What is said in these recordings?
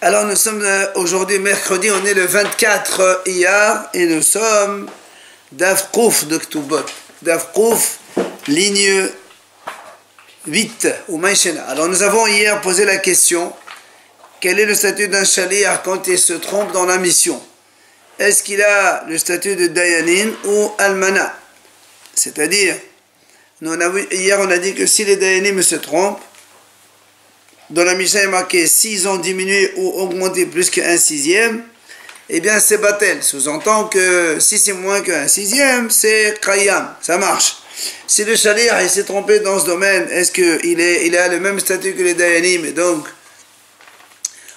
Alors nous sommes aujourd'hui mercredi, on est le 24 Iyar et nous sommes Daf Kouf de Ktubot. Daf Kouf, ligne 8 ou Maïchena. Alors nous avons hier posé la question, quel est le statut d'un shaliach quand il se trompe dans la mission? Est-ce qu'il a le statut de Dayanin ou Almana? C'est-à-dire, hier on a dit que si les Dayanim se trompent, dans la Mishnah est marqué s'ils ont diminué ou augmenté plus qu'un sixième, eh bien c'est batel. Sous-entend que si c'est moins qu'un sixième, c'est Qayyam, ça marche. Si le shaliach il s'est trompé dans ce domaine, est-ce qu'il a le même statut que les Dayanim et donc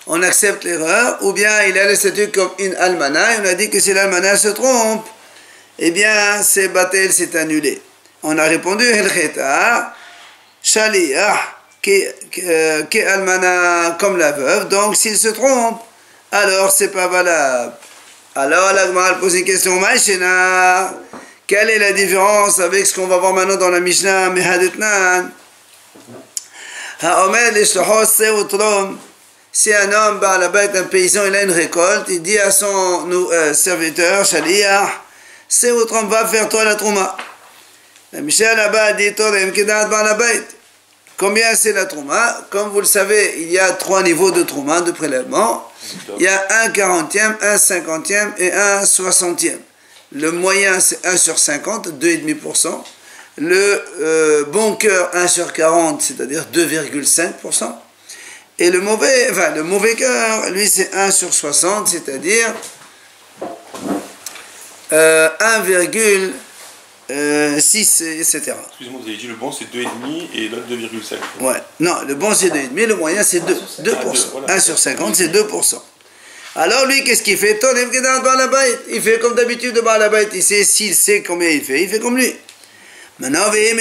on accepte l'erreur, ou bien il a le statut comme une almana, et on a dit que si l'almana se trompe, eh bien c'est batel, c'est annulé. On a répondu Hilcheta, shaliach qui almana comme la veuve, donc s'il se trompe, alors c'est pas valable. Alors la Gemara pose une question, Maïchena, quelle est la différence avec ce qu'on va voir maintenant dans la Mishnah Mehadetnan? Ha'omer l'ishlohos seutrom. Si un homme, un paysan, il a une récolte, il dit à son serviteur, shaliach, seutrom, va faire toi la trouma. La Mishnah là-bas dit, torem kedat ba'alabayt. Combien c'est la trouma? Comme vous le savez, il y a 3 niveaux de trouma, de prélèvement. Il y a un 40e, un 50e et un 60e. Le moyen, c'est 1 sur 50, 2,5%. Le bon cœur, 1 sur 40, c'est-à-dire 2,5%. Et le mauvais cœur, lui, c'est 1 sur 60, c'est-à-dire 1,6, etc. Excusez-moi, vous avez dit le bon c'est 2,5 et l'autre 2,5. Ouais, non, le bon c'est 2,5, le moyen c'est 2%. 2%. Voilà. 1 sur 50 c'est 2%. Alors lui, qu'est-ce qu'il fait? Il fait comme d'habitude de Baalabait. Il sait, s'il sait combien il fait comme lui. Maintenant, s'il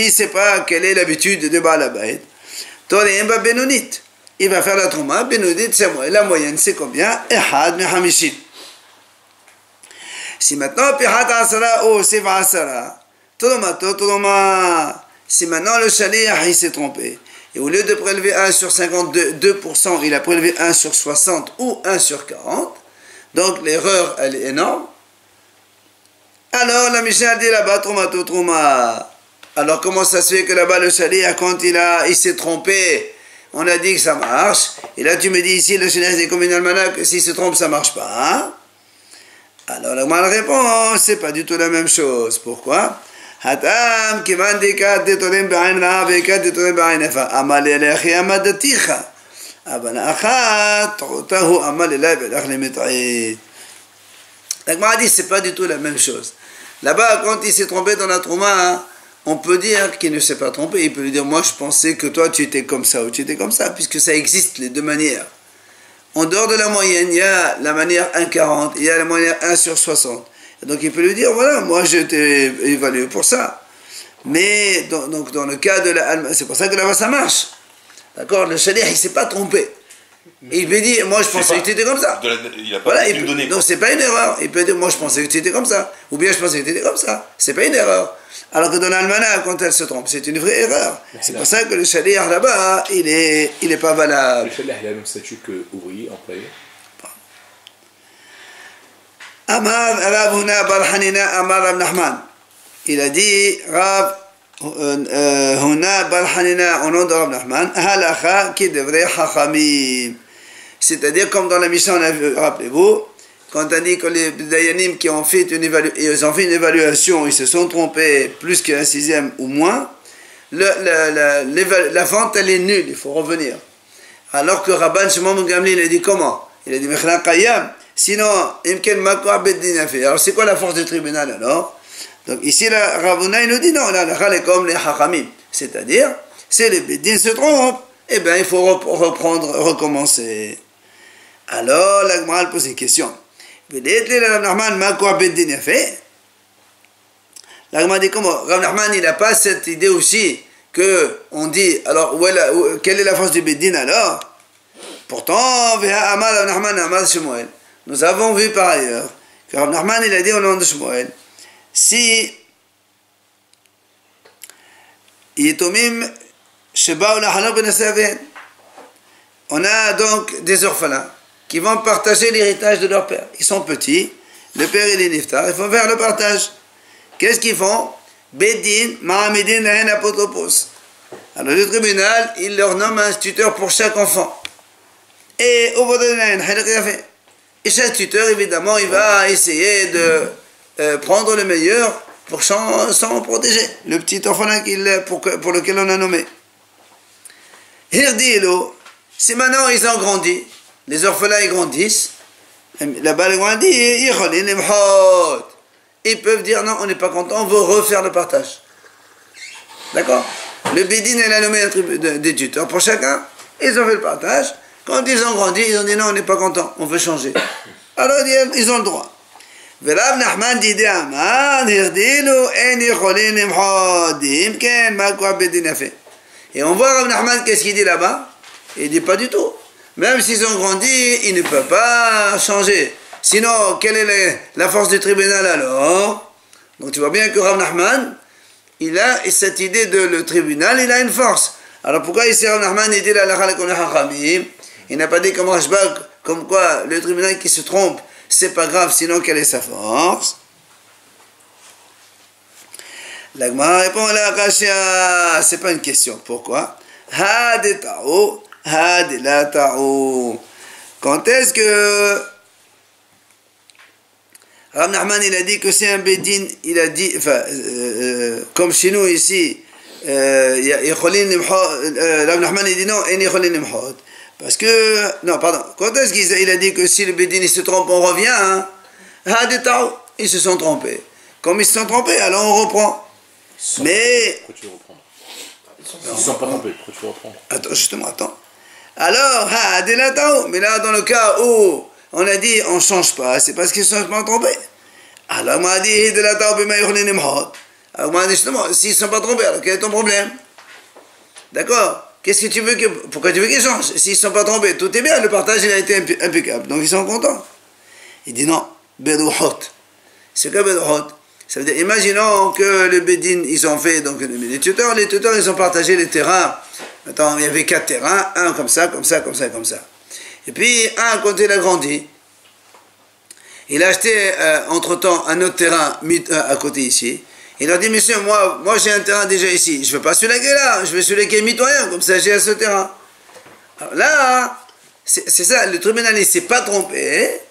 ne sait pas quelle est l'habitude de Baalabait, il va faire la trouma, Benonit, c'est moi. La moyenne c'est combien? Ehad mehamishin. Si maintenant, Pihat Asara ou Seva Asara, si maintenant le shaliach il s'est trompé, et au lieu de prélever 1 sur 52%, il a prélevé 1 sur 60 ou 1 sur 40, donc l'erreur elle est énorme. Alors la Mishnah dit là-bas, Trouma. Alors comment ça se fait que là-bas le shaliach, quand il s'est trompé, on a dit que ça marche, et là tu me dis ici, le shaliach est comme une almanach, que s'il se trompe ça marche pas, hein? Alors la bonne réponse, c'est pas du tout la même chose. Pourquoi? Hatam kivan dekat detorem ba'ain ra vekat detorem ba'ain efa amal elachi amadaticha abana achat tahu amal elay belach lemit'id. La Gemara dit c'est pas du tout la même chose. Là-bas, quand il s'est trompé dans la trouma, on peut dire qu'il ne s'est pas trompé. Il peut lui dire moi je pensais que toi tu étais comme ça ou tu étais comme ça, puisque ça existe les deux manières. En dehors de la moyenne, il y a la manière 1,40, il y a la manière 1 sur 60. Et donc il peut lui dire, voilà, moi je t'ai évalué pour ça. Mais donc dans le cas de la... C'est pour ça que là-bas ça marche. D'accord? Le shaliach, il ne s'est pas trompé. Et il peut dire, moi je pensais que tu étais comme ça. Il n'a pas pu donner. Donc c'est pas une erreur. Il peut dire, moi je pensais que tu étais comme ça. Ou bien je pensais que tu étais comme ça. C'est pas une erreur. Alors que dans l'almanach, quand elle se trompe, c'est une vraie erreur. C'est pour ça que le shaliach là-bas, il est pas valable. Le shaliach, il a le même statut que ouvrier, employé. Amar Rav Huna bar Hanina Amar Rav Nachman. Il a dit, Rav Huna bar Hanina, au nom de Rav Nachman, Halacha ki devrei chachamim. C'est-à-dire, comme dans la Mishnah, on a vu, rappelez-vous, quand on dit que les Dayanim qui ont fait une évaluation, ils se sont trompés plus qu'un sixième ou moins, la vente elle est nulle, il faut revenir. Alors que Rabban Shimon ben Gamliel il a dit comment? Il a dit Mechna Qayyam, sinon Imken Makwa Beddin a fait. Alors c'est quoi la force du tribunal alors? Donc ici Ravuna il nous dit non, la halakha est comme les Hachamim, c'est-à-dire, si les Beddin se trompent, eh bien il faut recommencer. Alors la Gemara pose une question. La Gemara dit comment? Rav Nachman il n'a pas cette idée aussi que on dit alors quelle est la force du Beddin alors? Pourtant nous avons vu par ailleurs que Rav Nachman il a dit au nom de Shmuel si Yitomim שבאו לחלוק בנשא אביהן. on a donc des orphelins qui vont partager l'héritage de leur père. Ils sont petits, le père il est niftar, il faut faire le partage. Qu'est-ce qu'ils font? Bedin, Mahamedin, Lahen Apotropos. Alors le tribunal, il leur nomme un tuteur pour chaque enfant. Et au bout de et chaque tuteur, évidemment, il va essayer de prendre le meilleur pour s'en protéger. Le petit orphelin pour lequel on a nommé. Hirdilo, si maintenant ils ont grandi, les orphelins ils grandissent, là-bas ils grandissent, ils peuvent dire non, on n'est pas content, on veut refaire le partage. D'accord? Le Bédine, elle a nommé des tuteurs pour chacun, ils ont fait le partage. Quand ils ont grandi, ils ont dit non, on n'est pas content, on veut changer. Alors ils ont le droit. ורב נחמן דידי אמר, הרדילו, אין יכולים למחות, אם כן, מה קורה בדין יפה? Et on voit Rav Nachman, qu'est-ce qu'il dit là-bas? Il dit pas du tout. Même s'ils ont grandi, ils ne peuvent pas changer. Sinon, quelle est la force du tribunal alors? Donc tu vois bien que Rav Nachman, il a cette idée de le tribunal, il a une force. Alors pourquoi ici Rav Nachman, il dit la halakha comme les hachamim? Il n'a pas dit comme Rashbag, comme quoi le tribunal qui se trompe, c'est pas grave, sinon quelle est sa force? La Gemara répond à la Akashia, c'est pas une question. Pourquoi? Hade ta'o, hade la ta'o. Quand est-ce que Rav Nachman il a dit que c'est un Bédine, il a dit, enfin, comme chez nous ici, Rav Nachman il dit non, et Yicholin Nimchot. Parce que, non, pardon, quand est-ce qu'il a dit que si le Bédine il se trompe, on revient, hein? Hade ta'o, ils se sont trompés. Comme ils se sont trompés, alors on reprend. Mais. Pourquoi tu veux reprendre? Ils ne sont pas trompés, pourquoi tu veux reprendre? Attends, justement, attends. Alors, mais là, dans le cas où on a dit on ne change pas, c'est parce qu'ils ne sont pas trompés. Alors, on m'a dit alors, on m'a dit justement, s'ils ne sont pas trompés, alors quel est ton problème? D'accord? Qu'est-ce que tu veux que. Pourquoi tu veux qu'ils changent? S'ils ne sont pas trompés, tout est bien, le partage il a été impeccable, donc ils sont contants. Il dit non, Bedouhot. C'est quoi Bedouhot? Ça veut dire, imaginons que le Bédine, ils ont fait, donc les tuteurs, ils ont partagé les terrains. Attends, il y avait 4 terrains, un comme ça, comme ça, comme ça, comme ça. Et puis, un, quand il a grandi, il a acheté, entre-temps, un autre terrain à côté ici. Il leur dit, monsieur, moi j'ai un terrain déjà ici, je ne veux pas celui-là qui est là, je veux celui qui est mitoyen, comme ça j'ai à ce terrain. Alors là, c'est ça, le tribunal ne s'est pas trompé,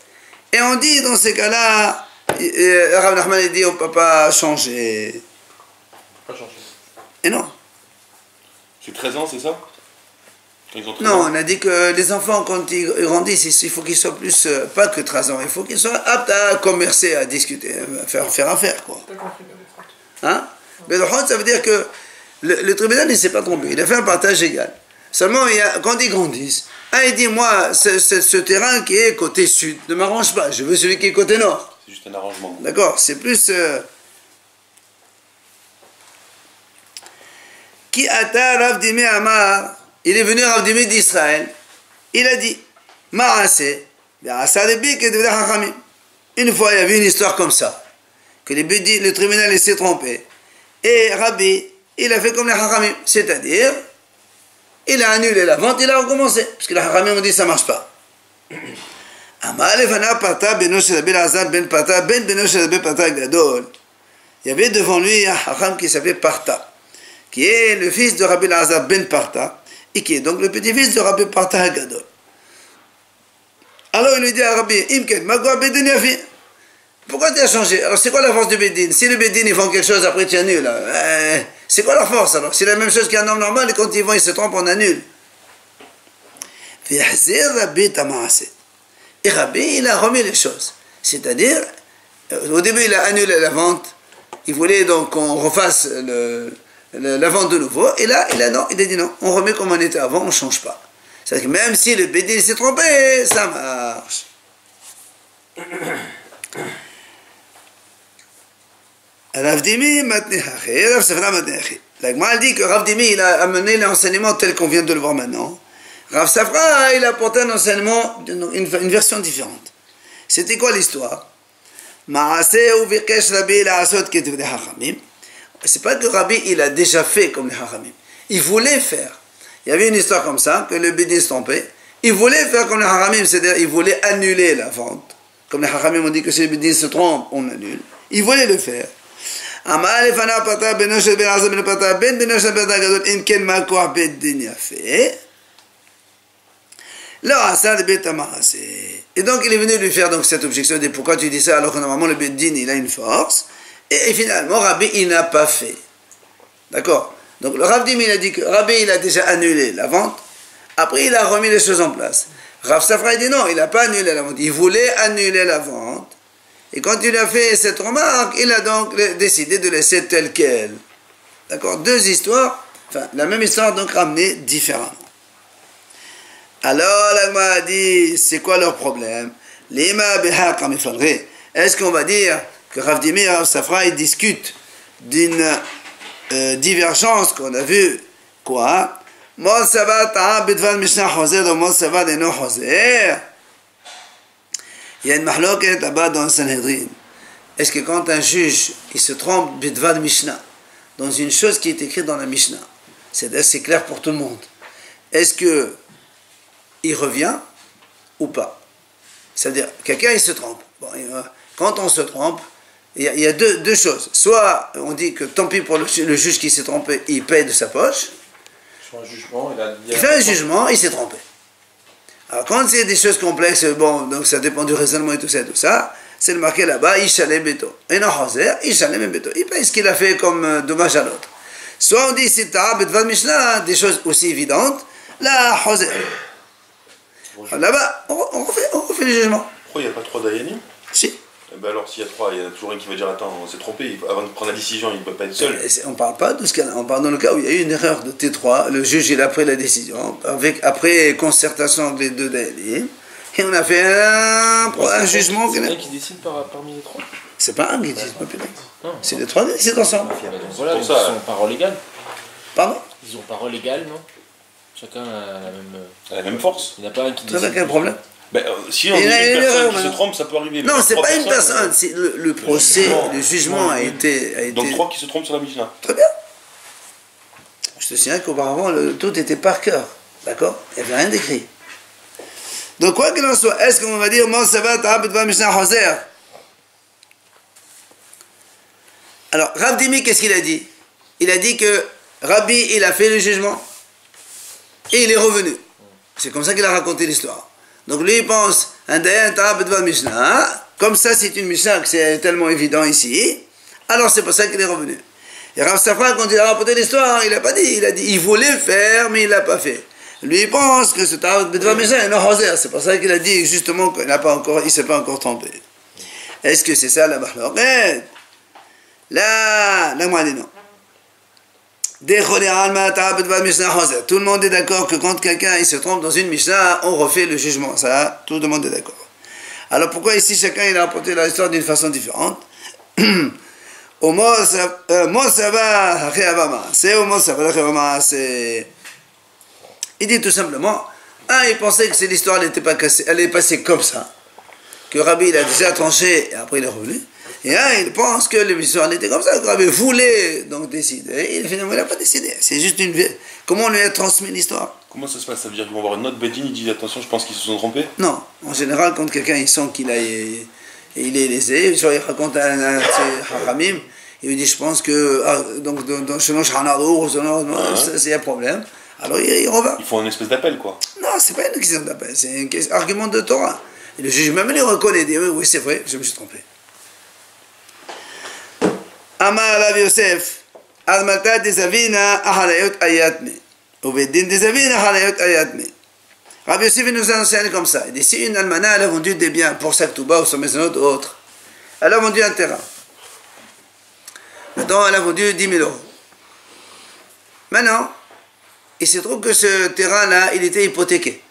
et on dit, dans ces cas-là, Rav Nachman dit on ne peut pas changer. Pas changer. Et non. C'est 13 ans, c'est ça? Quand ils ont 13 non, ans. on a dit que les enfants, quand ils grandissent, il faut qu'ils soient plus, pas que 13 ans, il faut qu'ils soient aptes à commercer, à discuter, à faire affaire, quoi. Hein? Mais le ça veut dire que le tribunal ne s'est pas trompé, il a fait un partage égal. Seulement, quand ils grandissent, il dit, moi, ce terrain qui est côté sud ne m'arrange pas, je veux celui qui est côté nord. C'est juste un arrangement. D'accord, c'est plus... Qui ata Rav Dimi Amar, il est venu Rav Dimi d'Israël, il a dit, Ma'aseh, une fois il y avait une histoire comme ça, que le tribunal s'est trompé, et Rabbi, il a fait comme les Hachamim, c'est-à-dire, il a annulé la vente, il a recommencé, parce que les Hachamim ont dit ça ne marche pas. Il y avait devant lui un Hacham qui s'appelait Parta, qui est le fils de Rabbi Elazar ben Parta, et qui est donc le petit-fils de Rabbi Parta Hagadol. Alors il lui dit à Rabbi, Imken, Magua Bedin Yafi, pourquoi tu as changé? Alors c'est quoi la force du Bedin? Si le Bedin ils font quelque chose, après tu annules, c'est quoi leur force alors? C'est la même chose qu'un homme normal, et quand ils vont, ils se trompent, on annule. Et Rabbi, il a remis les choses. C'est-à-dire, au début, il a annulé la vente. Il voulait donc qu'on refasse la vente de nouveau. Et là, il a dit non, on remet comme on était avant, on ne change pas. C'est-à-dire que même si le Bédine s'est trompé, ça marche. Rav Dimi, la Gemara dit que Rav Dimi, il a amené l'enseignement tel qu'on vient de le voir maintenant. Rav Safra, il a apporté un enseignement, une version différente. C'était quoi l'histoire? C'est pas que Rabbi, il a déjà fait comme les Hachamim. Il voulait faire. Il y avait une histoire comme ça, que le Bédine se trompait, Il voulait faire comme les haramim, c'est-à-dire il voulait annuler la vente. Comme les haramim ont dit que si le bedin se trompe, on annule. Il voulait le faire. אמר לפניו פתח בינו של בן עזר בן פתח בן בינו של בן הגדול אם כן מה כוח בית דין יפה לא עשה לבית המעשה. Et donc il est venu lui faire donc cette objection de pourquoi tu dis ça alors que normalement le beit din il a une force et finalement Rabbi il n'a pas fait. D'accord. Donc le Rav Dimi il a dit que Rabbi il a déjà annulé la vente, après il a remis les choses en place. Rav Safra il dit non, il n'a pas annulé la vente, il voulait annuler la vente. Et quand il a fait cette remarque, il a donc décidé de laisser telle qu'elle. D'accord. Deux histoires, enfin la même histoire donc ramenée différemment. Alors l'Agma a dit, c'est quoi leur problème? Est-ce qu'on va dire que Rav Dimi et Rav Safra ils discutent d'une divergence qu'on a vu? Quoi? Il y a une mahloket là-bas dans le Sanhedrin. Est-ce que quand un juge il se trompe bidvad Mishnah dans une chose qui est écrite dans la Mishnah, c'est clair pour tout le monde, est-ce que il revient ou pas? C'est-à-dire, quelqu'un il se trompe. Bon, quand on se trompe, il y a deux choses. Soit on dit que tant pis pour le juge qui s'est trompé, il paye de sa poche. Un jugement, il fait un jugement, il s'est trompé. Alors quand c'est des choses complexes, bon, donc ça dépend du raisonnement et tout ça, c'est le marqué là-bas, Ishalem Beto. Et non, Ishalem Beto. Il paye ce qu'il a fait comme dommage à l'autre. Soit on dit, c'est Ta'ab Bedvad Mishnah, des choses aussi évidentes, là, Hoser. Là-bas, on refait le jugement. Pourquoi il n'y a pas trois Dayanim? Si. Eh ben alors s'il y a trois, il y en a toujours un qui va dire attends, on s'est trompé, avant de prendre la décision, il ne peut pas être seul. On ne parle pas de ce cas-là, on parle dans le cas où il y a eu une erreur de T3, le juge il a pris la décision, après concertation avec les deux Dayanim, et on a fait un jugement. C'est un qui décide parmi les trois. C'est pas un qui décide, c'est les trois qui décident ensemble. Donc voilà, ils ont parole égale. Pardon? Ils ont parole égale, non? Chacun a la même force. Il n'y a pas un qui décide. Ça quel problème? Ben, si on dit une personne qui se trompe, ça peut arriver. Non, c'est pas une personne, c'est le procès, le jugement a été... Donc trois qui se trompent sur la Mishnah. Très bien. Je te signale qu'auparavant, tout était par cœur. D'accord? Il n'y avait rien d'écrit. Donc quoi qu'il en soit, est-ce qu'on va dire Mon Sabat Abedva Mishnah Hoser? Alors, Rav Dimi, qu'est-ce qu'il a dit? Il a dit que Rabbi, il a fait le jugement et il est revenu. C'est comme ça qu'il a raconté l'histoire. Donc lui il pense, un Dayan Ta'abedva Mishnah, comme ça c'est une Mishnah que c'est tellement évident ici, alors c'est pour ça qu'il est revenu. Et Rav Safra, quand il a rapporté l'histoire, il n'a pas dit, il a dit, il voulait faire, mais il ne l'a pas fait. Lui il pense que ce Ta'abedva Mishnah est non Hoser, c'est pour ça qu'il a dit justement qu'il ne s'est pas encore trompé. Est-ce que c'est ça la mahloket? Là, moi dit non. Tout le monde est d'accord que quand quelqu'un il se trompe dans une Mishnah, on refait le jugement. Ça, tout le monde est d'accord. Alors pourquoi ici chacun il a rapporté l'histoire d'une façon différente? Il dit tout simplement, il pensait que l'histoire n'était pas cassée, elle est passée comme ça, que Rabbi il a déjà tranché et après il est revenu. Et il pense que l'histoire était comme ça, que Rabbi voulait donc décider, et finalement il n'a pas décidé. C'est juste une... Comment on lui a transmis l'histoire? Comment ça se passe? Ça veut dire qu'ils vont avoir une note Bedin, ils disent attention, je pense qu'ils se sont trompés? Non, en général, quand quelqu'un il sent qu'il est lésé, il raconte à un haramim, il lui dit je pense que, donc dans selon Shanadour, il y a un problème, alors il revient. Ils font une espèce d'appel quoi? Non, c'est pas une question d'appel, c'est un argument de Torah. Et le juge même il reconnaît, il dit oui c'est vrai, je me suis trompé. Amar Rav Yosef, Almata Dezavina Ahalayot Ayatme. Obedin Dezavina Ahalayot Ayatme. Rav Yosef nous a enseigné comme ça. Il dit si une almana elle a vendu des biens pour sa ktouba ou sa maisonnette ou autre, elle a vendu un terrain. Maintenant elle a vendu 10 000 €. Maintenant, il se trouve que ce terrain-là, il était hypothéqué.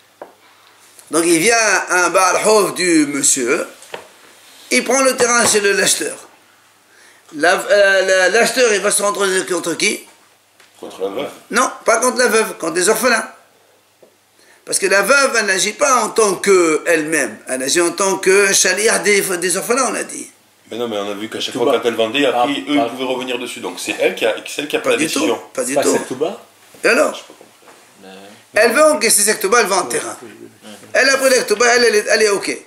Donc il vient un Baal Hov du monsieur, il prend le terrain chez l'acheteur. L'acheteur, il va se rendre contre qui? Contre la veuve? Non, pas contre la veuve, contre les orphelins. Parce que la veuve, elle n'agit pas en tant qu'elle-même, elle agit en tant que chaliar des orphelins, on a dit. Mais non, mais on a vu qu'à chaque fois quand elle vendait, après, eux, ils pouvaient revenir dessus. Donc c'est elle qui a pris la décision. Pas du tout. C'est tout bas. Et alors? Elle veut encaisser cette ktouba, elle vend un terrain. Elle a pris la Ketouba, elle est ok.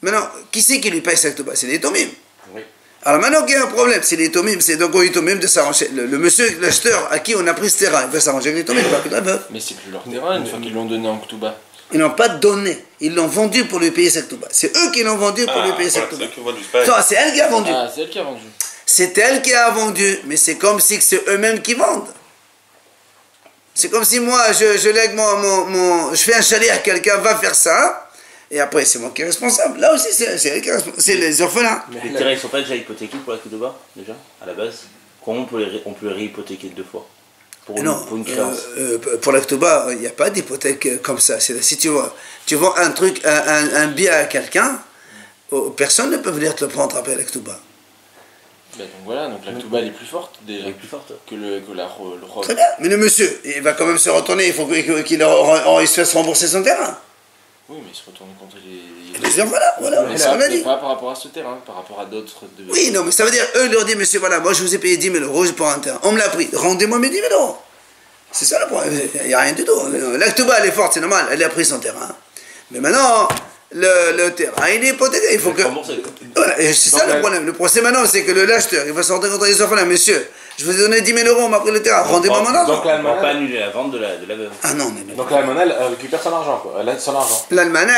Maintenant, qui c'est qui lui paye sa Ketouba? C'est les Tomim. Oui. Alors maintenant qu'il y a un problème, c'est les Tomim, c'est donc aux Tomim de s'arranger. Le monsieur, l'acheteur à qui on a pris ce terrain, il va s'arranger avec les Tomim, pas avec la veuve. Mais c'est plus leur terrain une fois qu'ils l'ont donné en Ketouba. Ils n'ont pas donné, ils l'ont vendu pour lui payer sa Ketouba. C'est eux qui l'ont vendu pour lui payer sa Ketouba. C'est elle qui a vendu. Ah, c'est elle qui a vendu. C'est elle qui a vendu, mais c'est comme si c'est eux-mêmes qui vendent. C'est comme si moi, je lègue je fais un chalet à quelqu'un, va faire ça, et après c'est moi qui est responsable. Là aussi, c'est elle qui est responsable. C'est les orphelins. Les terrains, ils ne sont pas déjà hypothéqués pour la Ketouba, déjà, à la base? Comment on peut les réhypothéquer 2 fois pour une créance? Pour la Ketouba, il n'y a pas d'hypothèque comme ça. Si tu vends un truc, un bien à quelqu'un, personne ne peut venir te le prendre après la Ketouba. Ben donc voilà, donc la Ketouba elle est plus forte déjà. Elle est plus forte. Que le robe. Très bien, mais le monsieur, il va quand même se retourner, il faut qu'il se fasse rembourser son terrain. Oui, mais il se retourne contre les... Voilà, Mais c'est ce qu'on a dit. pas par rapport à ce terrain, par rapport à d'autres... Oui, non, mais ça veut dire, eux leur disent, monsieur, voilà, moi je vous ai payé 10 000 euros pour un terrain. On me l'a pris, rendez-moi mes 10 000 euros. C'est ça le problème, il n'y a rien du tout. La Ketouba, elle est forte, c'est normal, elle a pris son terrain. Mais maintenant, le terrain, il est hypothéqué, il faut que... Voilà, c'est ça le problème. Le procès maintenant, c'est que l'acheteur, il va se rendre contre les orphelins. Monsieur, je vous ai donné 10 000 euros, on m'a pris le terrain, rendez-moi mon argent. Donc l'Almana pas annuler la vente de la veuve. Ah non, mais... Donc l'Almana, elle récupère son argent, quoi. Elle a son argent. L'Almana,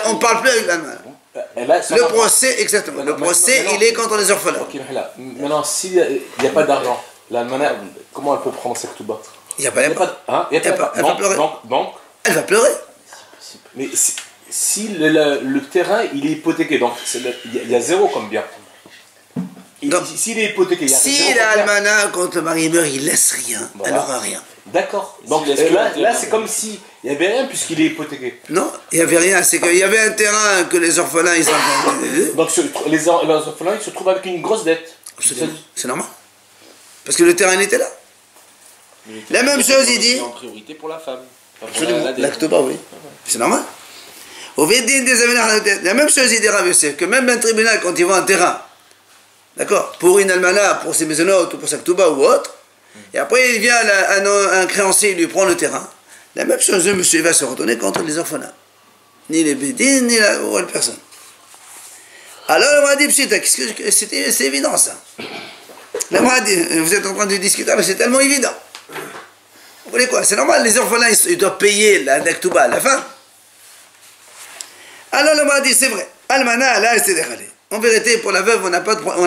on ne parle plus avec l'Almana. Le procès, exactement. Le procès, il est contre les orphelins. Ok, mais là, maintenant, s'il n'y a pas d'argent, l'Almana, comment elle peut prendre sa Ketouba? Il n'y a pas d'argent. Il n'y a pas. Elle va pleurer. Donc, elle va pleurer. Mais si le terrain il est hypothéqué, donc il y a 0 comme bien. S'il est hypothéqué, il y a 0 si l'Almana, quand le mari meurt, il laisse rien, voilà. Elle n'aura rien. D'accord. Donc là c'est comme si il n'y avait rien puisqu'il est hypothéqué. Non, il n'y avait rien, c'est qu'il y avait un terrain que les orphelins ils ont vendu. Donc les orphelins ils se trouvent avec une grosse dette. C'est normal. Parce que le terrain était là. La même chose, il dit. En priorité pour la femme. La Ketouba, oui. C'est normal. La même chose, il dit Rav Yosef, que même un tribunal, quand il vend un terrain, d'accord, pour une almana, pour ses maisonnotes, ou pour sa Ketouba ou autre, et après il vient un créancier, il lui prend le terrain, la même chose, le monsieur va se retourner contre les orphelins. Ni les bédines, ni la personne. Alors, on m'a dit, c'est évident ça. Là, on m'a dit, vous êtes en train de discuter, mais c'est tellement évident. Vous voulez quoi? C'est normal, les orphelins, ils doivent payer la Ketouba à la fin. Alors le m'a dit, c'est vrai, Almana, là, c'est décalé. En vérité, pour la veuve, on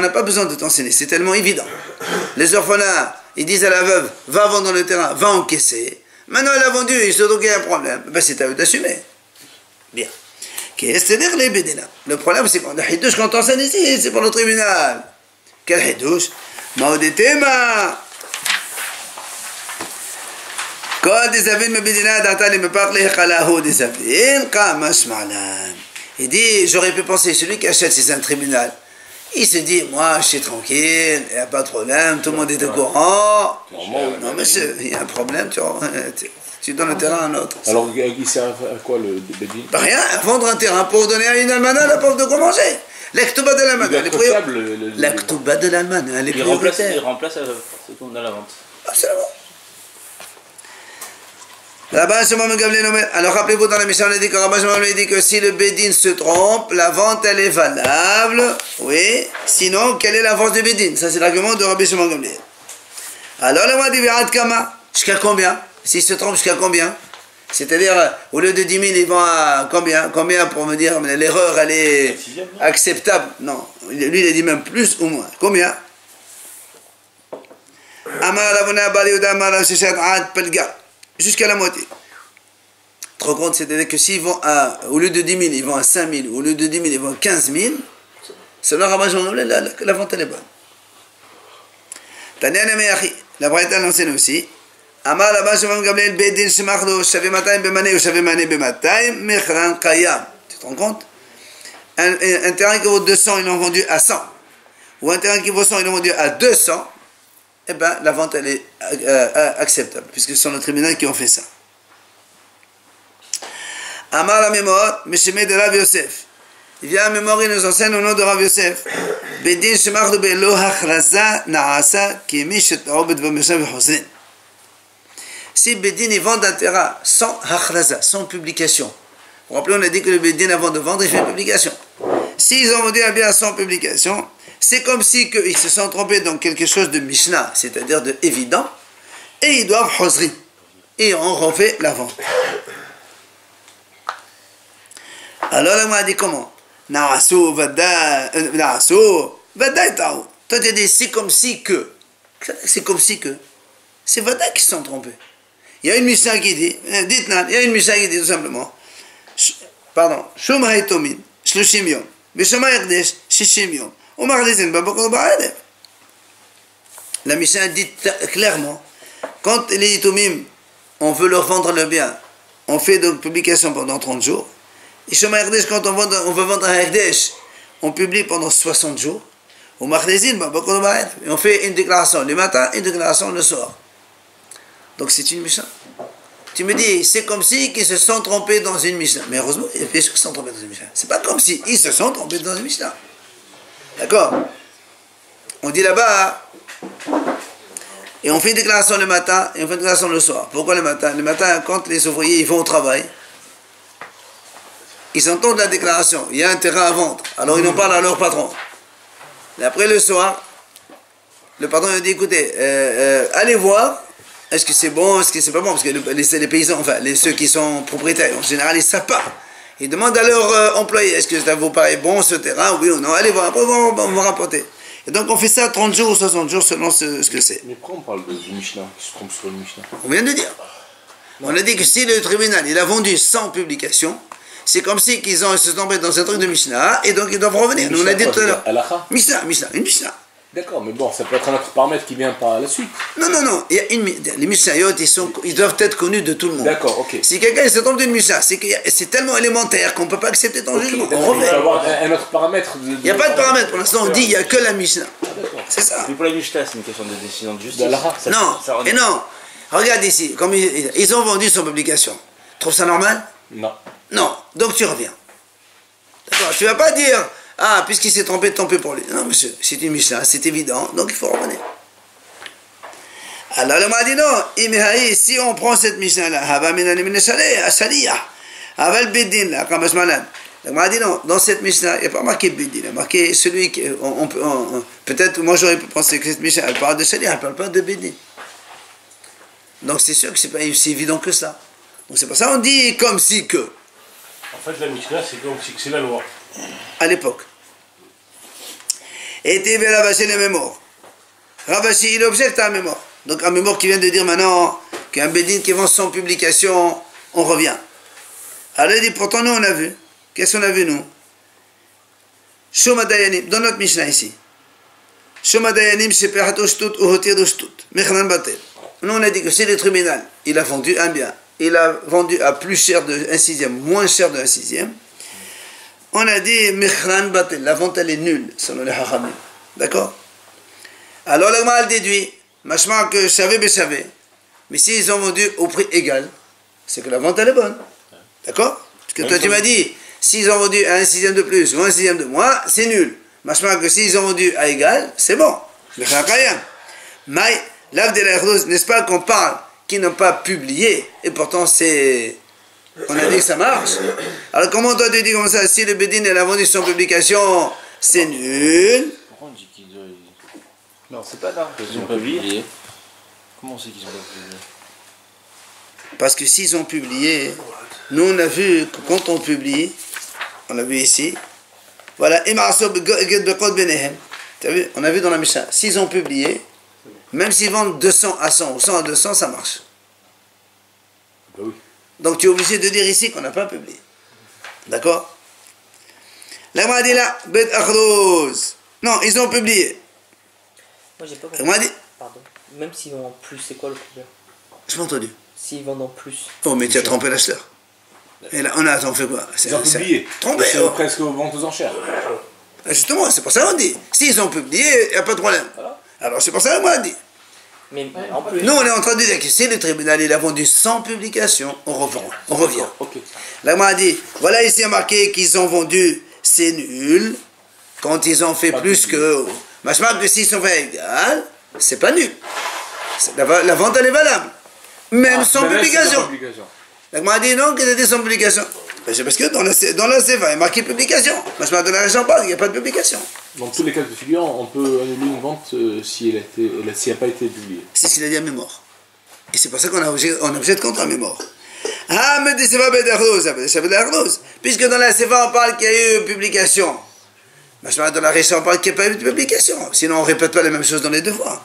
n'a pas besoin de t'enseigner, c'est tellement évident. Les orphelins, ils disent à la veuve, va vendre le terrain, va encaisser. Maintenant, elle a vendu, il se trouve qu'il y a un problème. Ben, c'est à eux d'assumer. Bien. C'est-à-dire les bédina. Le problème, c'est qu'on a hidouche quand on s'en ici, c'est pour le tribunal. Quel hidouche? Mauditema. Quand des avines me bédina, d'entendre me parler, khalahu des avines, kamash malan. Il dit, j'aurais pu penser, celui qui achète, c'est un tribunal. Il se dit, moi, je suis tranquille, il n'y a pas de problème, tout le monde est au courant. Non, monsieur, il y a un problème, tu donnes le terrain à un autre. Alors, il sert à quoi le bédine? Rien, à vendre un terrain pour donner à une almana la pauvre de quoi manger. La Ketouba de l'almana, la Ketouba de l'almana, elle est prioritaire. Il remplace la veuve, c'est tout, on a la vente. Absolument. Là-bas, alors rappelez-vous dans la mission, on a dit que Rabbi Shimon dit que si le bédine se trompe, la vente elle est valable, oui. Sinon, quelle est la vente du bédine? Ça c'est l'argument de Rabbi Shimon Gamliel. Alors là, on a dit jusqu'à combien? S'il se trompe, jusqu'à combien? C'est-à-dire, au lieu de 10 000, ils vont à combien? Combien pour me dire, l'erreur elle est acceptable? Non, lui il a dit même plus ou moins. Combien? Jusqu'à la moitié. Tu te rends compte, c'est-à-dire que s'ils vont au lieu de 10 000, ils vont à 5 000, au lieu de 10 000, ils vont à 15 000, selon Rabbi Shimon Gamliel, la vente elle est bonne. Taniana Meyachi, la Braïta l'enseigne aussi. Amar Rabbi Shimon Gamliel, Bedin Shemachdo, Shave 200 Bemane ou Shave Mane Be200, Mechran Kayam. Tu te rends compte? Un terrain qui vaut 200, ils l'ont vendu à 100. Ou un terrain qui vaut 100, ils l'ont vendu à 200. Eh bien, la vente, elle est acceptable, puisque ce sont les tribunaux qui ont fait ça. Amar la mémoire, Meshemé de Rav Yosef. Il vient à mémoire, il nous enseigne au nom de Rav Yosef. Bedin Shemachdo Belo Hachraza Naasa Kemish Taobet Vameshav Hosrin. Si Bedin, ils vendent un terrain sans Hachraza, sans publication, Vous vous rappelez, on a dit que le Bédine, avant de vendre, il fait une publication. S'ils ont vendu un bien sans publication, c'est comme si ils se sont trompés dans quelque chose de Mishnah, c'est-à-dire de évident, et ils doivent hosri. Et on refait la vente. Alors là, on a dit comment? Na'asu, vada, ta'ou. Toi, tu as dit c'est comme si que. C'est comme si que. C'est Vada qui se sont trompés. Il y a une Mishnah qui dit, dites-nous, il y a une Mishnah qui dit tout simplement, pardon, Shum Haïtomid, Shlushim Yom, Beshama Yerdesh, Shishim Yom, Omar Lezen, Babakon Ba'adev. La Mishnah dit clairement, quand les Hitomim, on veut leur vendre le bien, on fait donc publication pendant 30 jours, et Shema Yerdesh, quand on veut vendre un Yerdesh, on publie pendant 60 jours, Omar Lezen, Babakon Ba'adev, et on fait une déclaration le matin, une déclaration le soir. Donc c'est une Mishnah. Tu me dis, c'est comme si ils se sont trompés dans une Mishnah. Mais heureusement, bien sûr qu'ils se sont trompés dans une Mishnah. C'est pas comme si ils se sont trompés dans une Mishnah. D'accord? On dit là-bas, et on fait une déclaration le matin, et on fait une déclaration le soir. Pourquoi le matin? Le matin, quand les ouvriers ils vont au travail, ils entendent la déclaration, il y a un terrain à vendre. Alors ils en parlent à leur patron. Et après le soir, le patron lui dit, écoutez, allez voir, est-ce que c'est bon, est-ce que c'est pas bon? Parce que les paysans, enfin, ceux qui sont propriétaires, en général, ils ne savent pas. Ils demandent à leur employé, est-ce que ça vous paraît bon ce terrain, oui ou non? Allez voir, après on va rapporter. Et donc on fait ça 30 jours ou 60 jours selon ce que c'est. Mais pourquoi on parle du Mishnah, qui se trompe sur le Mishnah? On vient de dire. On a dit que si le tribunal il a vendu sans publication, c'est comme si ils se sont tombés dans un truc de Mishnah, et donc ils doivent revenir. Nous on a dit tout à l'heure. Mishnah, une Mishnah. D'accord, mais bon, ça peut être un autre paramètre qui vient par la suite. Non. Les Mishnayot, ils doivent être connus de tout le monde. D'accord, ok. Si quelqu'un se trompe d'une Mishnah, c'est tellement élémentaire qu'on ne peut pas accepter ton jugement. Il faut avoir un autre paramètre. Il n'y a pas de paramètre. Pour l'instant, on dit il n'y a que la Mishnah. C'est ça. Mais pour la Mishnah, c'est une question de décision de justice. Non. Regarde ici, comme ils ont vendu son publication. Tu trouves ça normal? Non. Donc tu reviens. D'accord. Tu ne vas pas dire. Ah, puisqu'il s'est trompé, tant pis pour lui. Non, monsieur, c'est une Mishnah, c'est évident, donc il faut revenir. Alors, le m'a dit non, si on prend cette Mishnah-là, le m'a dit non, dans cette Mishnah, il n'y a pas marqué Bédin, il y a marqué celui qui. Peut-être, moi j'aurais pu penser que cette Mishnah, elle parle de Shalia, elle ne parle pas de Bédin. Donc c'est sûr que c'est pas aussi évident que ça. Donc c'est pour ça qu'on dit comme si que. En fait, la Mishnah, c'est comme si que c'est la loi. À l'époque. Et TV Ravashi les mémoires. Ravashi il objecte à un mémoire. Donc un mémoire qui vient de dire maintenant qu'un bédine qui vend sans publication, on revient. Alors il dit pourtant nous on a vu. Qu'est-ce qu'on a vu nous? Shoma Dayanim, dans notre Mishnah ici. Shoma Dayanim shepehat ushtut uhotir ushtut. Mechnan batel. Nous on a dit que c'est le tribunal. Il a vendu un bien. Il a vendu à plus cher de 1/6, moins cher de 1/6. On a dit Mechran Batel, la vente elle est nulle, selon les Hachamim. D'accord? Alors le mal déduit, machement que savez, mais s'ils ont vendu au prix égal, c'est que la vente elle est bonne. D'accord? Parce que toi tu m'as dit, s'ils ont vendu à 1/6 de plus ou 1/6 de moins, c'est nul. Machement que s'ils ont vendu à égal, c'est bon. Mechran Kayam. Mais, n'est-ce pas qu'on parle qui n'ont pas publié, et pourtant c'est. On a dit que ça marche. Alors comment toi tu dis comme ça? Si le Bédine elle a vendu son publication, c'est nul. Pourquoi on dit qu'ils doivent... Non, c'est pas là. Ils ont pas publié. Comment c'est qu'ils ont pas publié? Parce que s'ils ont publié, nous on a vu que quand on publie, on a vu ici, voilà, on a vu dans la Mishnah, s'ils ont publié, même s'ils vendent 200 à 100 ou 100 à 200, ça marche. Ben oui. Donc tu es obligé de dire ici qu'on n'a pas publié. D'accord? Là, on m'a dit là, Bet Akhrouz. Non, ils ont publié. Moi j'ai pas On m'a dit. Pardon. Même s'ils vendent en plus, c'est quoi le problème? Je m'ai entendu. S'ils vendent en plus. Oh, mais tu as trompé l'acheteur. Et là, on fait quoi? Ils ont publié. Trompé. C'est presque aux ventes aux enchères. Justement, c'est pour ça qu'on dit. S'ils ont publié, il n'y a pas de problème. Voilà. Alors c'est pour ça qu'on m'a dit. Mais en plus. Nous, on est en train de dire que si le tribunal il a vendu sans publication, on revient. Okay. Là, on m'a dit, voilà ici il y a marqué qu'ils ont vendu, c'est nul. Quand ils ont fait pas plus que. Machement que s'ils sont fait égal, c'est pas nul. La vente elle est valable. Même sans publication. Là, on m'a dit non, qu'ils étaient sans publication. C'est parce que dans la Seva, il y a marqué publication. Moi, je de la région parle, il n'y a pas de publication. Dans tous les cas de figure, on peut annuler une vente si elle n'a pas été publiée. C'est s'il a dit à mémoire. Et c'est pour ça qu'on a objet de contrat à mémoire. Ah, mais des Seva Bedardouz. Puisque dans la Seva, on parle qu'il y a eu publication. Mais dans la région, on parle qu'il n'y a pas eu de publication. Sinon, on ne répète pas les mêmes choses dans les deux fois.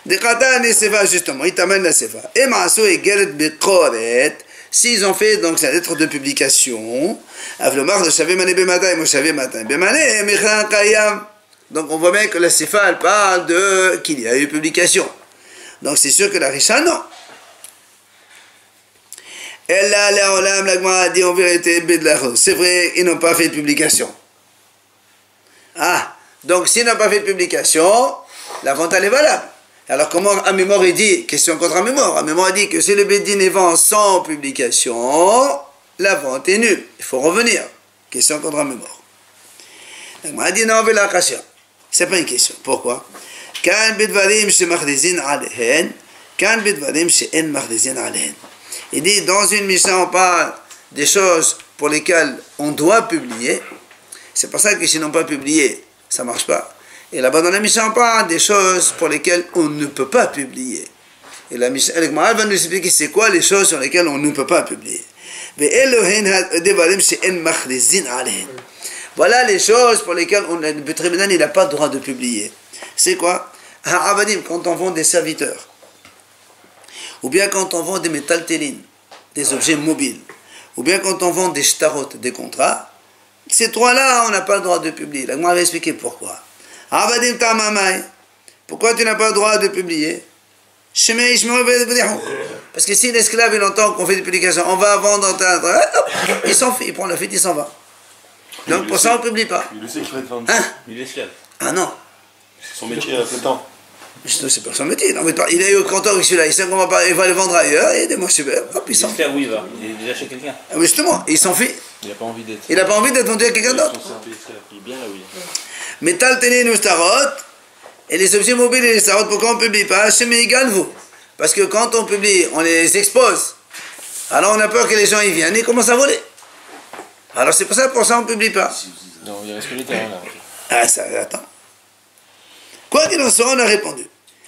Des Qatan et Seva, justement, ils t'amènent la Seva. Et Maaso et Geret Bekoret. S'ils ont fait donc sa lettre de publication, Avlomar de Shavé Mané Bemata et Moshavé Matin Bemané, Mechan Kayam. Donc on voit bien que la Sefa elle parle de qu'il y a eu publication. Donc c'est sûr que la Risha non. Elle là, la Olam, la Gemara a dit en vérité, c'est vrai, ils n'ont pas fait de publication. Ah, donc s'ils n'ont pas fait de publication, la vente elle est valable. Alors comment Amémor il dit, question contre Amémor, Amémor dit que si le Bédine est vend sans publication, la vente est nulle. Il faut revenir. Question contre Amémor. Donc moi dit non, on veut la kasha. C'est pas une question. Pourquoi? Kan bidvarim she machdizin alehen, kan bidvarim she en machdizin alehen. Il dit dans une mission on parle des choses pour lesquelles on doit publier. C'est pour ça que s'ils n'ont pas publié, ça marche pas. Et là-bas dans la mission on parle des choses pour lesquelles on ne peut pas publier. Et la mission, elle va nous expliquer c'est quoi les choses sur lesquelles on ne peut pas publier. Voilà les choses pour lesquelles le tribunal n'a pas le droit de publier. C'est quoi? Quand on vend des serviteurs, ou bien quand on vend des métaltélines, des objets mobiles, ou bien quand on vend des shtarot, des contrats, ces trois-là, on n'a pas le droit de publier. Là, moi, je vais expliquer pourquoi. Pourquoi tu n'as pas le droit de publier? Parce que si l'esclave il entend qu'on fait des publications, on va vendre, il s'en fait, il prend la fuite, il s'en va. Donc pour ça on ne publie pas. Il le sait qu'il va être vendu. Hein? Il est esclave. Ah non. C'est son métier à plein temps. C'est pas son métier. Non, mais il a eu au compteur avec celui-là, il sait qu'on va le vendre ailleurs, et des mois super, hop, il s'en fait. L'esclave, où il va? Il est déjà chez quelqu'un. Ah, mais justement, il s'en fait. Il n'a pas envie d'être. Il n'a pas envie d'être vendu à quelqu'un d'autre. Il est bien là où il est. Métal, télé, nous, starot, et les objets mobiles et les starot, pourquoi on ne publie pas? Chez égal vous. Parce que quand on publie, on les expose. Alors on a peur que les gens y viennent et commencent à voler. Alors c'est pour ça on ne publie pas. Non, il reste que les terrains là. Ah ça, attends. Quoi qu'il en soit, on a répondu.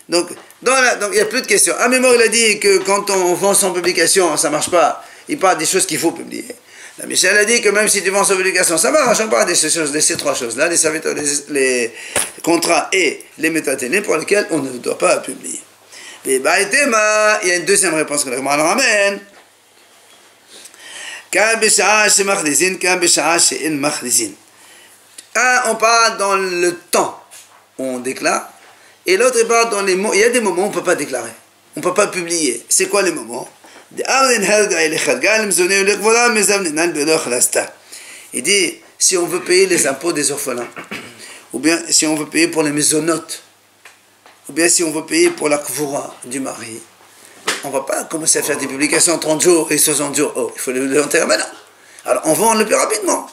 Donc il n'y a plus de questions. Amémor il a dit que quand on vend sans publication, ça ne marche pas. Il parle des choses qu'il faut publier. La Michel a dit que même si tu vends sans publication, ça marche. On parle de ces trois choses-là, les serviteurs, les contrats et les métatélés pour lesquels on ne doit pas publier. Il y a une deuxième réponse que le Gemara ramène. Un, on parle dans le temps où on déclare, et l'autre il parle dans les mots. Il y a des moments où on ne peut pas déclarer, on ne peut pas publier. C'est quoi les moments? Il dit, si on veut payer les impôts des orphelins, ou bien si on veut payer pour les maisonnotes, ou bien si on veut payer pour la kvoura du mari, on ne va pas commencer à faire des publications en 30 jours et 60 jours. Oh, il faut l'enterrer maintenant. Alors on vend le plus rapidement.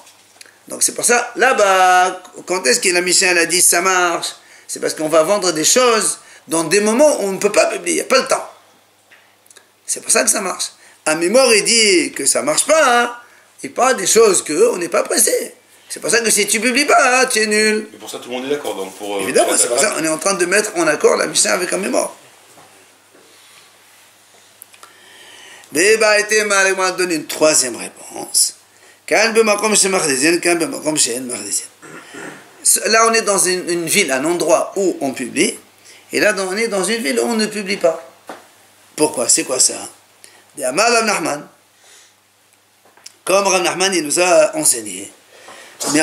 Donc c'est pour ça, là-bas, quand est-ce que la Mishnah a dit ça marche? C'est parce qu'on va vendre des choses dans des moments où on ne peut pas publier, il n'y a pas le temps. C'est pour ça que ça marche. À mémoire, il dit que ça ne marche pas. Hein. Il parle des choses qu'on n'est pas pressé. C'est pour ça que si tu ne publies pas, tu es nul. Mais pour ça, tout le monde est d'accord. Donc pour, évidemment, c'est pour ça qu'on est en train de mettre en accord la Mishnah avec un mémoire. Débat était mal, on donne une troisième réponse. Là, on est dans une ville, un endroit où on publie. Et là, on est dans une ville où on ne publie pas. Pourquoi? C'est quoi ça? Comme Rav Nachman il nous a enseigné. Mais